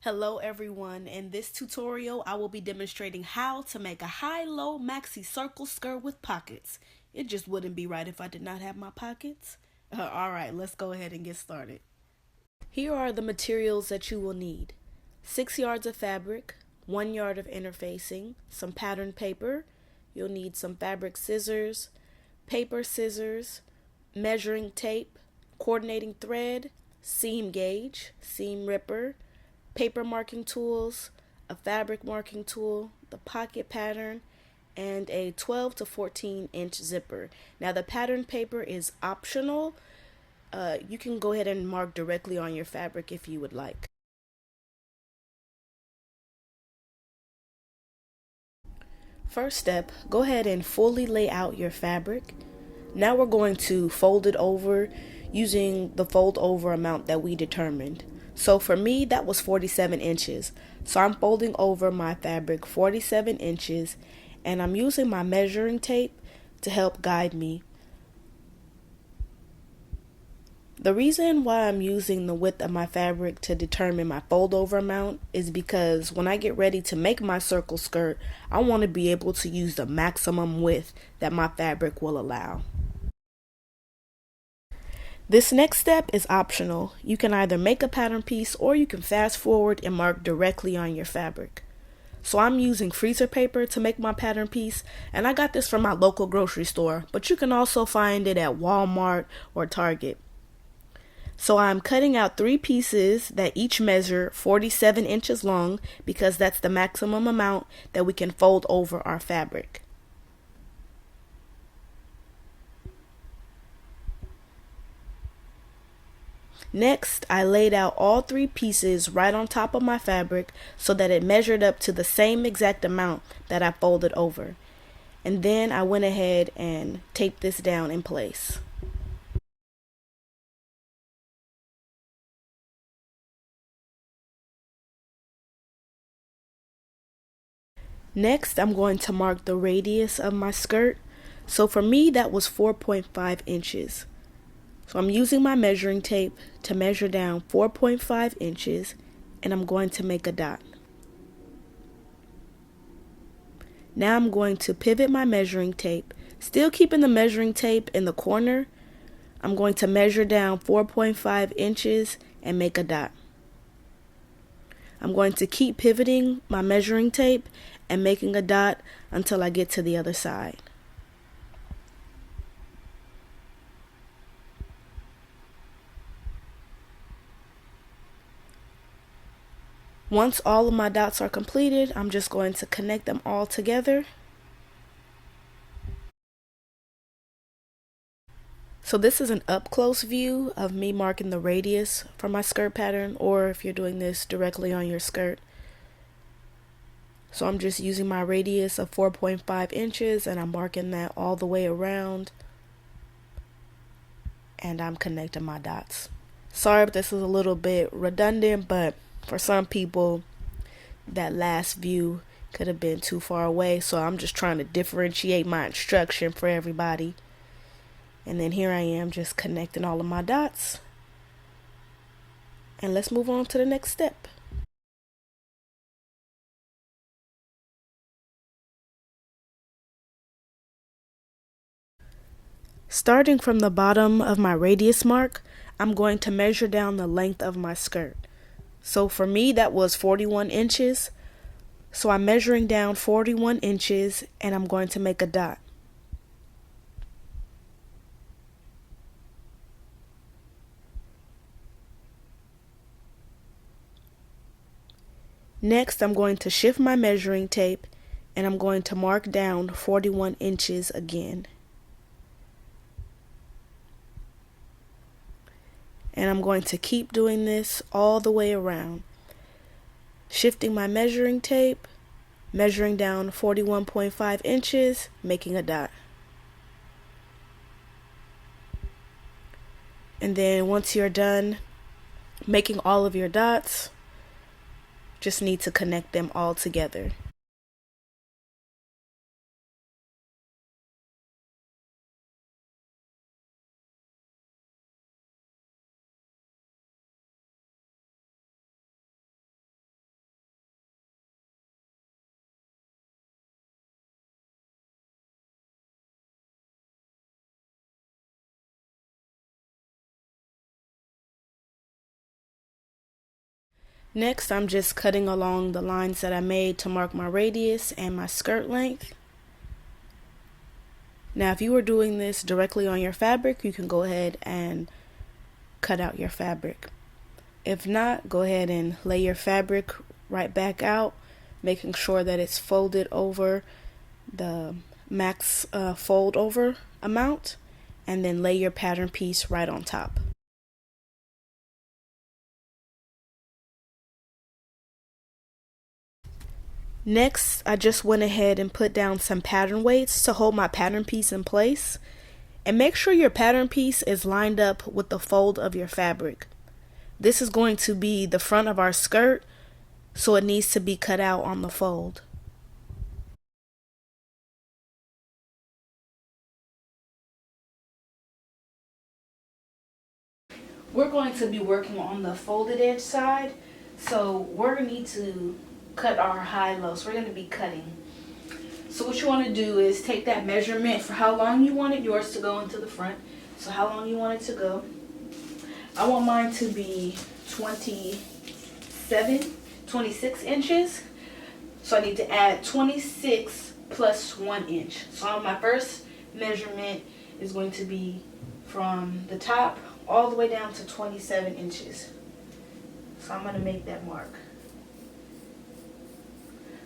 Hello everyone, in this tutorial I will be demonstrating how to make a high-low maxi circle skirt with pockets. It just wouldn't be right if I did not have my pockets. Alright, let's go ahead and get started. Here are the materials that you will need. 6 yards of fabric, 1 yard of interfacing, some pattern paper, you'll need some fabric scissors, paper scissors, measuring tape, coordinating thread, seam gauge, seam ripper, paper marking tools, a fabric marking tool, the pocket pattern, and a 12 to 14 inch zipper. Now the pattern paper is optional. You can go ahead and mark directly on your fabric if you would like. First step, go ahead and fully lay out your fabric. Now we're going to fold it over using the fold over amount that we determined. So for me, that was 47 inches. So I'm folding over my fabric 47 inches and I'm using my measuring tape to help guide me. The reason why I'm using the width of my fabric to determine my fold over amount is because when I get ready to make my circle skirt, I want to be able to use the maximum width that my fabric will allow. This next step is optional. You can either make a pattern piece or you can fast forward and mark directly on your fabric. So I'm using freezer paper to make my pattern piece, and I got this from my local grocery store, but you can also find it at Walmart or Target. So I'm cutting out 3 pieces that each measure 47 inches long because that's the maximum amount that we can fold over our fabric. Next, I laid out all 3 pieces right on top of my fabric so that it measured up to the same exact amount that I folded over. And then I went ahead and taped this down in place. Next, I'm going to mark the radius of my skirt. So for me, that was 4.5 inches. So I'm using my measuring tape to measure down 4.5 inches and I'm going to make a dot. Now I'm going to pivot my measuring tape, still keeping the measuring tape in the corner. I'm going to measure down 4.5 inches and make a dot. I'm going to keep pivoting my measuring tape and making a dot until I get to the other side. Once all of my dots are completed, I'm just going to connect them all together. So this is an up close view of me marking the radius for my skirt pattern, or if you're doing this directly on your skirt. So I'm just using my radius of 4.5 inches and I'm marking that all the way around. And I'm connecting my dots. Sorry if this is a little bit redundant, but for some people, that last view could have been too far away. So I'm just trying to differentiate my instruction for everybody. And then here I am just connecting all of my dots. And let's move on to the next step. Starting from the bottom of my radius mark, I'm going to measure down the length of my skirt. So for me, that was 41 inches. So I'm measuring down 41 inches and I'm going to make a dot. Next, I'm going to shift my measuring tape and I'm going to mark down 41 inches again. And I'm going to keep doing this all the way around. Shifting my measuring tape, measuring down 41.5 inches, making a dot. And then once you're done making all of your dots, just need to connect them all together. Next, I'm just cutting along the lines that I made to mark my radius and my skirt length. Now, if you were doing this directly on your fabric, you can go ahead and cut out your fabric. If not, go ahead and lay your fabric right back out, making sure that it's folded over the max fold over amount, and then lay your pattern piece right on top. Next, I just went ahead and put down some pattern weights to hold my pattern piece in place. And make sure your pattern piece is lined up with the fold of your fabric. This is going to be the front of our skirt, so it needs to be cut out on the fold. We're going to be working on the folded edge side, so we're going to need to cut our high-low. So we're going to be cutting. So what you want to do is take that measurement for how long you wanted yours to go into the front. So how long you want it to go. I want mine to be 26 inches. So I need to add 26 plus 1 inch. So my first measurement is going to be from the top all the way down to 27 inches. So I'm going to make that mark.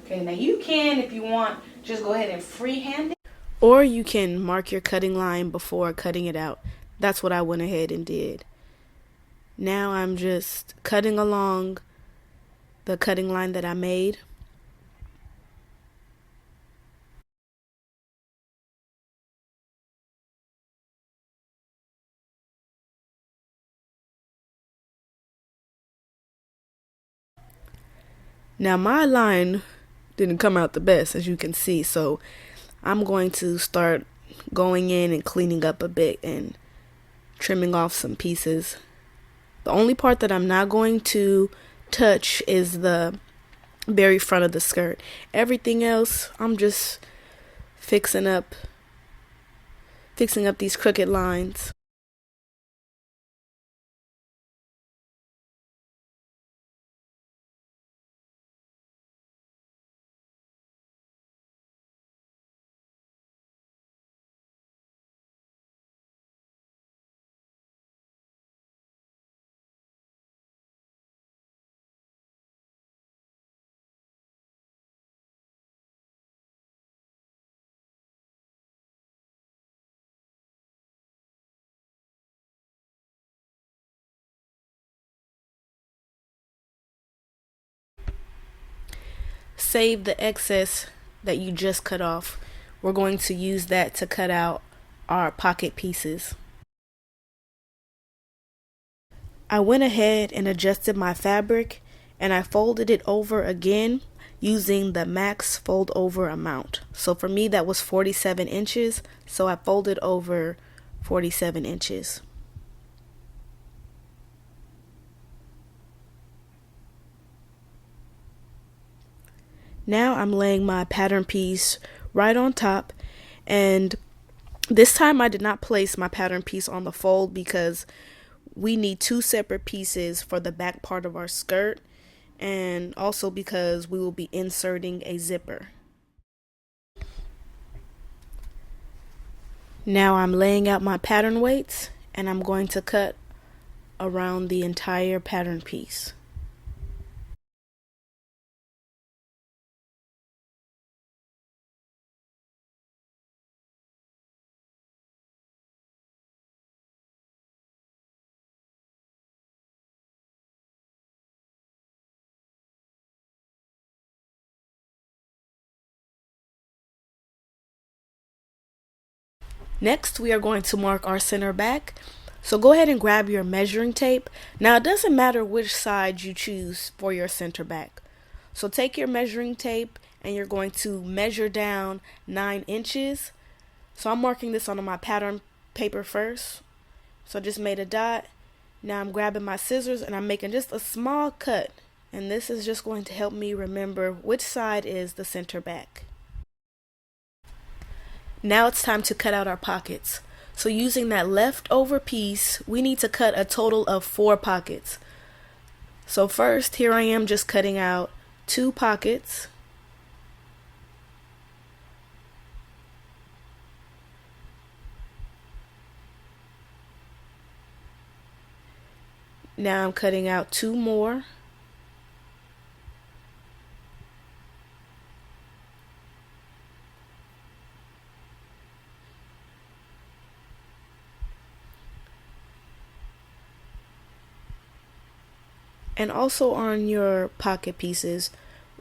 Okay, now you can, if you want, just go ahead and freehand it. Or you can mark your cutting line before cutting it out. That's what I went ahead and did. Now I'm just cutting along the cutting line that I made. Now my line didn't come out the best, as you can see, so I'm going to start going in and cleaning up a bit and trimming off some pieces. The only part that I'm not going to touch is the very front of the skirt. Everything else, I'm just fixing up these crooked lines. Save the excess that you just cut off. We're going to use that to cut out our pocket pieces. I went ahead and adjusted my fabric, and I folded it over again using the max fold over amount. So for me that was 47 inches, so I folded over 47 inches. Now I'm laying my pattern piece right on top, and this time I did not place my pattern piece on the fold because we need two separate pieces for the back part of our skirt, and also because we will be inserting a zipper. Now I'm laying out my pattern weights, and I'm going to cut around the entire pattern piece. Next, we are going to mark our center back. So go ahead and grab your measuring tape. Now, it doesn't matter which side you choose for your center back. So take your measuring tape and you're going to measure down 9 inches. So I'm marking this on my pattern paper first. So I just made a dot. Now I'm grabbing my scissors and I'm making just a small cut. And this is just going to help me remember which side is the center back. Now it's time to cut out our pockets. So using that leftover piece, we need to cut a total of 4 pockets. So first, here I am just cutting out 2 pockets. Now I'm cutting out 2 more. And also on your pocket pieces,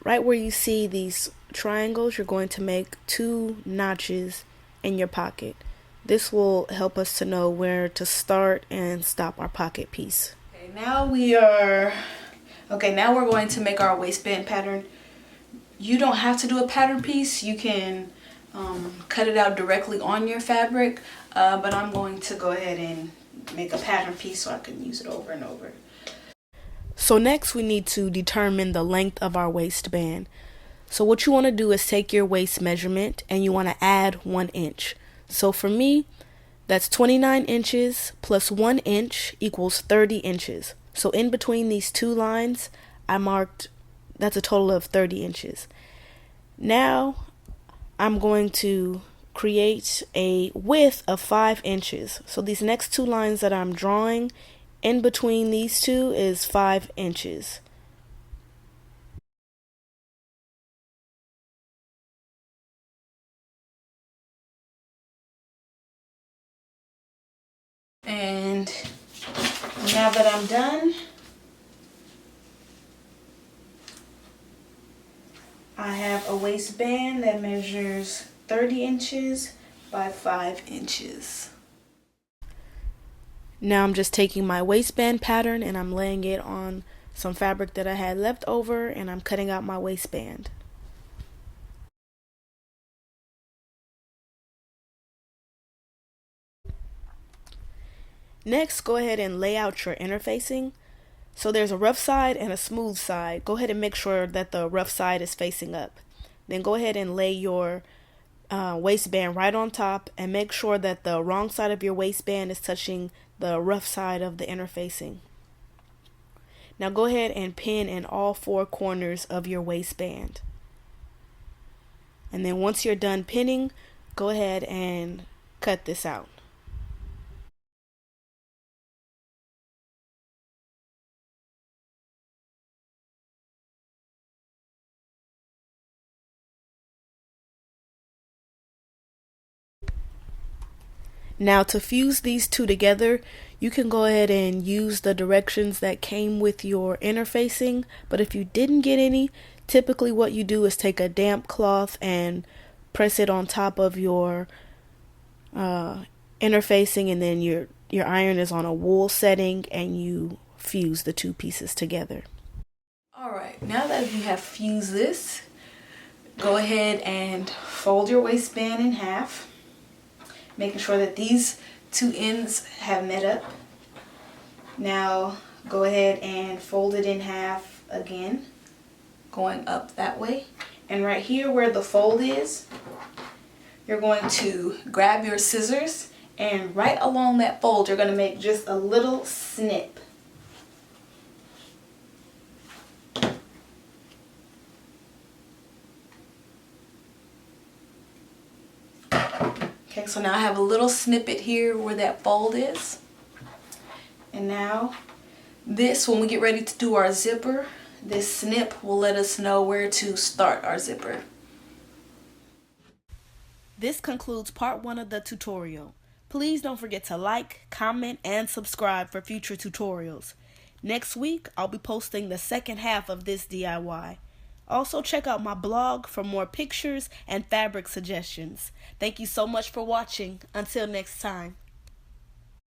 right where you see these triangles, you're going to make 2 notches in your pocket. This will help us to know where to start and stop our pocket piece. Okay, now we're going to make our waistband pattern. You don't have to do a pattern piece. You can cut it out directly on your fabric, but I'm going to go ahead and make a pattern piece so I can use it over and over. So next we need to determine the length of our waistband. So what you want to do is take your waist measurement and you want to add 1 inch. So for me, that's 29 inches plus 1 inch equals 30 inches. So in between these 2 lines, I marked, that's a total of 30 inches. Now I'm going to create a width of 5 inches. So these next 2 lines that I'm drawing, in between these 2 is 5 inches. And now that I'm done, I have a waistband that measures 30 inches by 5 inches. Now I'm just taking my waistband pattern and I'm laying it on some fabric that I had left over and I'm cutting out my waistband. Next, go ahead and lay out your interfacing. So there's a rough side and a smooth side. Go ahead and make sure that the rough side is facing up. Then go ahead and lay your waistband right on top and make sure that the wrong side of your waistband is touching the rough side of the interfacing. Now go ahead and pin in all 4 corners of your waistband. And then once you're done pinning, go ahead and cut this out. Now to fuse these 2 together, you can go ahead and use the directions that came with your interfacing, but if you didn't get any, typically what you do is take a damp cloth and press it on top of your interfacing, and then your iron is on a wool setting and you fuse the 2 pieces together. Alright, now that you have fused this, go ahead and fold your waistband in half, making sure that these 2 ends have met up. Now go ahead and fold it in half again, going up that way. And right here where the fold is, you're going to grab your scissors and right along that fold you're going to make just a little snip. Okay, so now I have a little snippet here where that fold is. And now this, when we get ready to do our zipper, this snip will let us know where to start our zipper. This concludes part 1 of the tutorial. Please don't forget to like, comment, and subscribe for future tutorials. Next week, I'll be posting the second half of this DIY. Also, check out my blog for more pictures and fabric suggestions. Thank you so much for watching. Until next time.